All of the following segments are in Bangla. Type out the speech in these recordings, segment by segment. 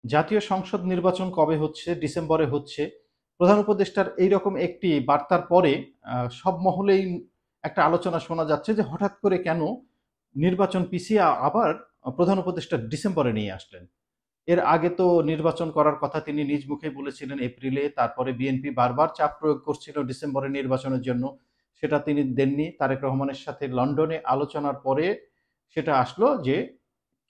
জাতীয় সংসদ নির্বাচন কবে হচ্ছে? ডিসেম্বরে হচ্ছে। প্রধান উপদেষ্টার এইরকম একটি বার্তার পরে সব মহলেই একটা আলোচনা শোনা যাচ্ছে যে হঠাৎ করে কেন নির্বাচন পিছিয়ে আবার প্রধান উপদেষ্টা ডিসেম্বরে নিয়ে আসলেন। এর আগে তো নির্বাচন করার কথা তিনি নিজ মুখেই বলেছিলেন এপ্রিলে। তারপরে বিএনপি বারবার চাপ প্রয়োগ করছিল ডিসেম্বরে নির্বাচনের জন্য। সেটা তিনি দেননি। তারেক রহমানের সাথে লন্ডনে আলোচনার পরে সেটা আসলো যে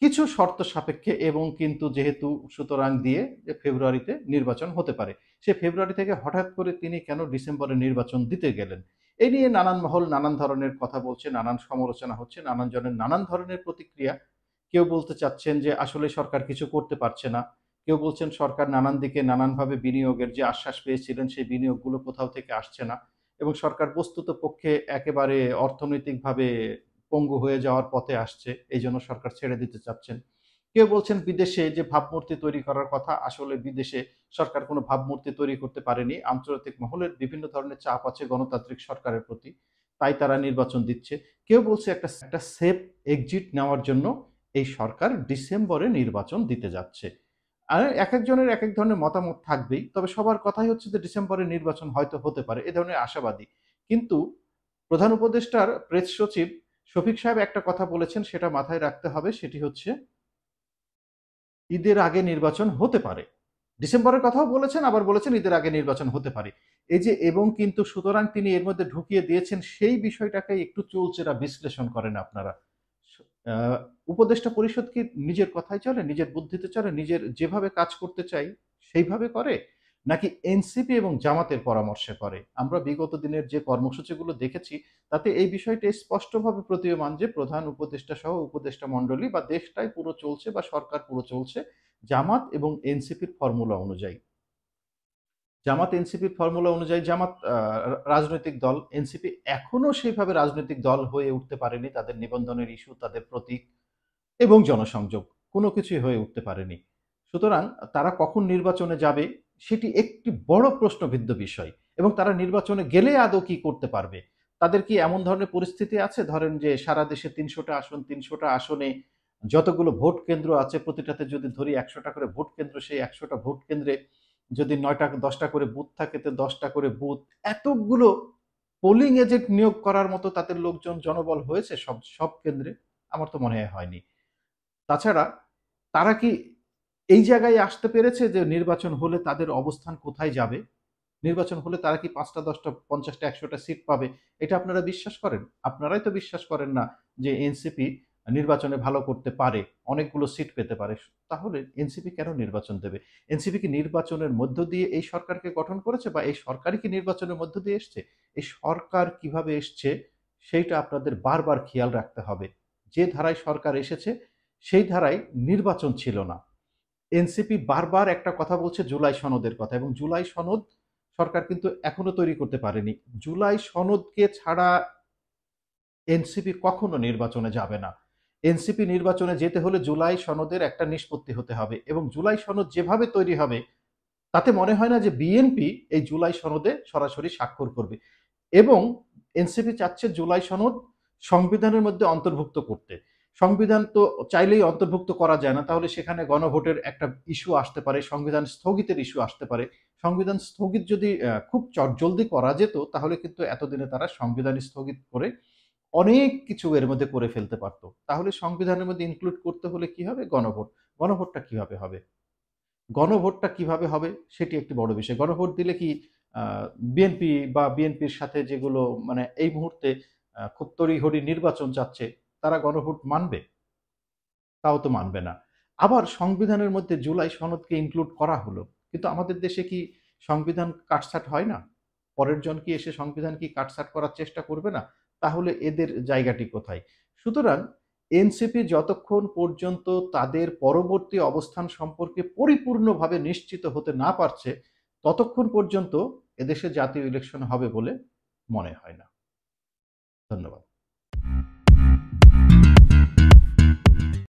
কিছু শর্ত সাপেক্ষে এবং কিন্তু যেহেতু সুতরাং দিয়ে যে ফেব্রুয়ারিতে নির্বাচন হতে পারে। সে ফেব্রুয়ারি থেকে হঠাৎ করে তিনি কেন ডিসেম্বরে নির্বাচন দিতে গেলেন? এই নিয়ে নানান মহল নানান ধরনের কথা বলছে, নানান সমালোচনা হচ্ছে, নানান জনের নানান ধরনের প্রতিক্রিয়া। কেউ বলতে চাচ্ছেন যে আসলে সরকার কিছু করতে পারছে না। কেউ বলছেন সরকার নানান দিকে নানানভাবে বিনিয়োগের যে আশ্বাস পেয়েছিলেন সেই বিনিয়োগগুলো কোথাও থেকে আসছে না এবং সরকার বস্তুত পক্ষে একেবারে অর্থনৈতিকভাবে পঙ্গু হয়ে যাওয়ার পথে আসছে। এইজন্য সরকার ছেড়ে দিতে চাচ্ছেন। কেউ বলছেন বিদেশে যে ভাবমূর্তি তৈরি করার কথা, আসলে বিদেশে সরকার কোনো ভাবমূর্তি তৈরি করতে পারেনি। আন্তর্জাতিক মহলের বিভিন্ন ধরনের চাপ আছে গণতান্ত্রিক সরকারের প্রতি। তাই তারা নির্বাচন দিচ্ছে। কেউ বলছে একটা সেফ এক্সিট নেওয়ার জন্য এই সরকার ডিসেম্বরে নির্বাচন দিতে যাচ্ছে। আর একেকজনের একেক ধরনের মতামত থাকবেই। তবে সবার কথাই হচ্ছে যে ডিসেম্বরে নির্বাচন হয়তো হতে পারে। এ ধরনের আশাবাদী। কিন্তু প্রধান উপদেষ্টার প্রেস সচিব শফিক সাহেব একটা কথা বলেছেন সেটা মাথায় রাখতে হবে সেটি হচ্ছে ঈদের আগে নির্বাচন হতে পারে। ডিসেম্বরের কথাও বলেছেন আবার বলেছেন ঈদের আগে নির্বাচন হতে পারে। এই যে এবং কিন্তু সুতরাং তিনি এর মধ্যে ঢুকিয়ে দিয়েছেন সেই বিষয়টাকে একটু চুলচেরা বিশ্লেষণ করেন আপনারা। স আ উপদেষ্টা পরিষদ কি নিজের কথায় চলে, নিজের বুদ্ধিতে চলে, নিজের যেভাবে কাজ করতে চাই সেইভাবে করে? নাকি এনসিপি এবং জামাতের পরামর্শে করে? আমরা বিগত দিনের যে কর্মসূচিগুলো দেখেছি তাতে এই বিষয়টা স্পষ্টভাবে প্রতীয়মান যে প্রধান উপদেষ্টা সহ উপদেষ্টা মণ্ডলী বা দেশটাই পুরো চলছে বা সরকার পুরো চলছে জামাত এবং এনসিপির ফর্মুলা অনুযায়ী। জামাত এনসিপির ফর্মুলা অনুযায়ী জামাত রাজনৈতিক দল, এনসিপি এখনো সেইভাবে রাজনৈতিক দল হয়ে উঠতে পারেনি। তাদের নিবন্ধনের ইস্যু, তাদের প্রতীক এবং জনসংযোগ কোনো কিছুই হয়ে উঠতে পারেনি। সুতরাং তারা কখন নির্বাচনে যাবে সেটি একটি বড় প্রশ্নবিদ্ধ বিষয় এবং তারা নির্বাচনে গেলে আদৌ কি করতে পারবে? তাদের কি এমন ধরনের পরিস্থিতি আছে ধরেন যে সারা দেশে ৩০০ টা আসন, ৩০০ টা আসনে যতগুলো ভোট কেন্দ্র আছে প্রতিটাতে যদি ধরি ১০০ টা করে ভোট কেন্দ্র, সেই ১০০ টা ভোট কেন্দ্রে যদি ৯ টা ১০ টা করে বুথ থাকে তো ১০ টা করে বুথ। এতগুলো পোলিং এজেন্ট নিয়োগ করার মতো তাদের লোকজন জনবল হয়েছে সব সব কেন্দ্রে? আমার তো মনে হয় হয়নি। তাছাড়া তারা কি এই জায়গায় আসতে পেরেছে যে নির্বাচন হলে তাদের অবস্থান কোথায় যাবে? নির্বাচন হলে তারা কি ৫ টা ১০ টা ৫০ টা ১০০ টা সিট পাবে? এটা আপনারা বিশ্বাস করেন? আপনারাই তো বিশ্বাস করেন না যে এনসিপি নির্বাচনে ভালো করতে পারে, অনেকগুলো সিট পেতে পারে। তাহলে এনসিপি কেন নির্বাচন দেবে? এনসিপি কি নির্বাচনের মধ্য দিয়ে এই সরকারকে গঠন করেছে বা এই সরকারই কি নির্বাচনের মধ্য দিয়ে এসছে? এই সরকার কিভাবে এসছে সেইটা আপনাদের বারবার খেয়াল রাখতে হবে। যে ধারায় সরকার এসেছে সেই ধারায় নির্বাচন ছিল না। এনসিপি বারবার একটা কথা বলছে জুলাই সনদের কথা এবং জুলাই সনদ সরকার কিন্তু এখনো তৈরি করতে পারেনি। জুলাই সনদকে ছাড়া এনসিপি কখনো নির্বাচনে যাবে না। এনসিপি নির্বাচনে যেতে হলে জুলাই সনদের একটা নিষ্পত্তি হতে হবে এবং জুলাই সনদ যেভাবে তৈরি হবে তাতে মনে হয় না যে বিএনপি এই জুলাই সনদে সরাসরি স্বাক্ষর করবে এবং এনসিপি চাচ্ছে জুলাই সনদ সংবিধানের মধ্যে অন্তর্ভুক্ত করতে। সংবিধান তো চাইলেই অন্তর্ভুক্ত করা যায় না। তাহলে সেখানে গণভোটের একটা ইস্যু আসতে পারে, সংবিধান স্থগিতের ইস্যু আসতে পারে। সংবিধান স্থগিত যদি খুব চটজলদি করা যেত তাহলে কিন্তু এতদিনে তারা সংবিধান স্থগিত করে অনেক কিছু এর মধ্যে করে ফেলতে পারত। তাহলে সংবিধানের মধ্যে ইনক্লুড করতে হলে কি হবে? গণভোট। গণভোটটা কিভাবে হবে? গণভোটটা কিভাবে হবে সেটি একটি বড় বিষয়। গণভোট দিলে কি আ বিএনপি বা বিএনপির সাথে যেগুলো মানে এই মুহূর্তে খুব তড়িঘড়ি নির্বাচন চাচ্ছে, তারা গণভোট মানবে? তাও তো মানবে না। আবার সংবিধানের মধ্যে জুলাই সনদকে ইনক্লুড করা হলো। কিন্তু আমাদের দেশে কি সংবিধান কাটছাঁট হয় না? পরের জন কি এসে সংবিধান কি কাটছাঁট করার চেষ্টা করবে না? তাহলে এদের জায়গাটি কোথায়? সুতরাং এনসিপি যতক্ষণ পর্যন্ত তাদের পরবর্তী অবস্থান সম্পর্কে পরিপূর্ণভাবে নিশ্চিত হতে না পারছে, ততক্ষণ পর্যন্ত এদেশে জাতীয় ইলেকশন হবে বলে মনে হয় না। ধন্যবাদ।